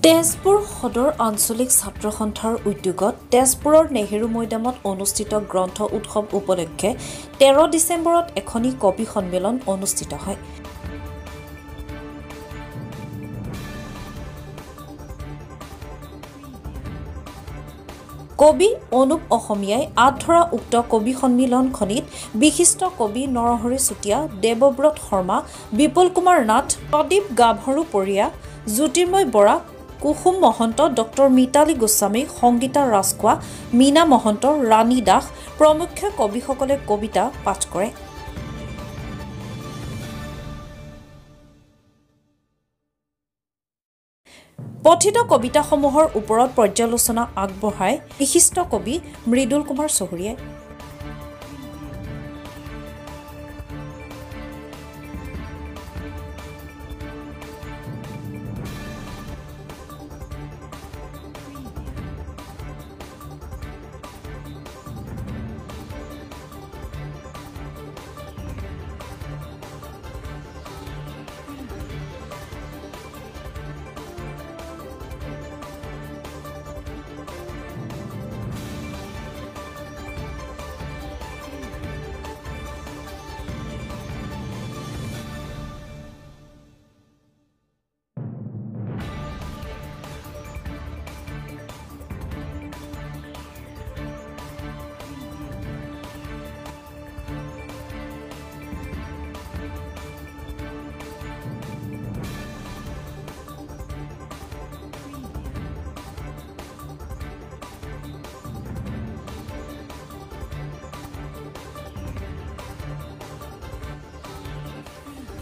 তেজপুৰ সদৰ আঞ্চলিক ছাত্ৰ সন্থাৰ উদ্যোগত তেজপুৰৰ নেহেৰু মৈদামত অনুষ্ঠিত গ্ৰন্থ উৎসৱ উপলক্ষে 13 ডিচেম্বৰত এখনি কবি সন্মিলন অনুষ্ঠিত হয়। কবি অনুপ অসমীয়াই আধৰা উক্ত কবি সন্মিলনখনিত বিশিষ্ট কবি নৰহৰি চুতীয়া, দেৱব্ৰত শৰ্মা, বিপুল কুমাৰ নাথ, প্ৰদীপ গাভৰু পৰিয়া, জ্যোতিৰ্ময় বৰা, কুসুম মহন্ত, ডক্টৰ মিতালী গোস্বামী, সংগীতা ৰাজখোৱা, মীনা মহন্ত, ৰাণী দাস প্ৰমুখ কবিসকলে কবিতা পাঠ কৰে। পঠিত কবিতাসমূহৰ ওপৰত পৰ্যালোচনা আগবঢ়ায় বিশিষ্ট কবি মৃদুল কুমাৰ চহৰীয়াই।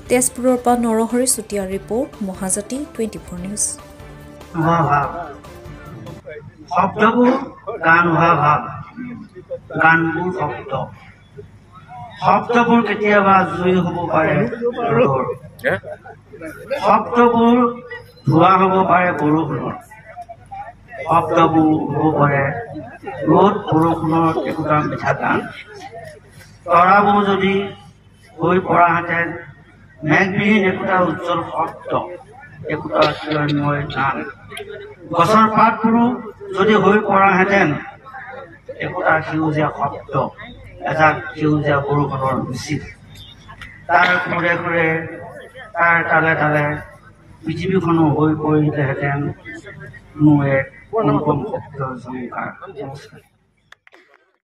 তেজপুৰৰ পৰা নৰহৰি চুতীয়াৰ ৰিপৰ্ট, মহাজাতি 24 নিউজ। শব্দবোৰ গান হোৱা ভাৱ, গানবোৰ শব্দ, শব্দবোৰ কেতিয়াবা জুই হ'ব পাৰে ৰ'দৰ, শব্দবোৰ ধোঁৱা হ'ব পাৰে বৰষুণৰ, শব্দবোৰ হ'ব পাৰে ৰ'দ বৰষুণৰ একোটা মিঠা গান। তৰাবোৰ যদি হৈ পৰাহেঁতেন মেঘবিহীন একোটা উজ্জ্বল শব্দ, একোটা চিৰণময় গান। গছৰ পাতবোৰো যদি হৈ পৰাহেঁতেন একোটা সেউজীয়া শব্দ, এজাক সেউজীয়া বৰষুণৰ মিছিল। তাৰ সুৰে সুৰে, তাৰ তালে তালে পৃথিৱীখনো হৈ পৰিলেহেঁতেন কোনো এক অনুপম শব্দৰ ঝংকাৰ।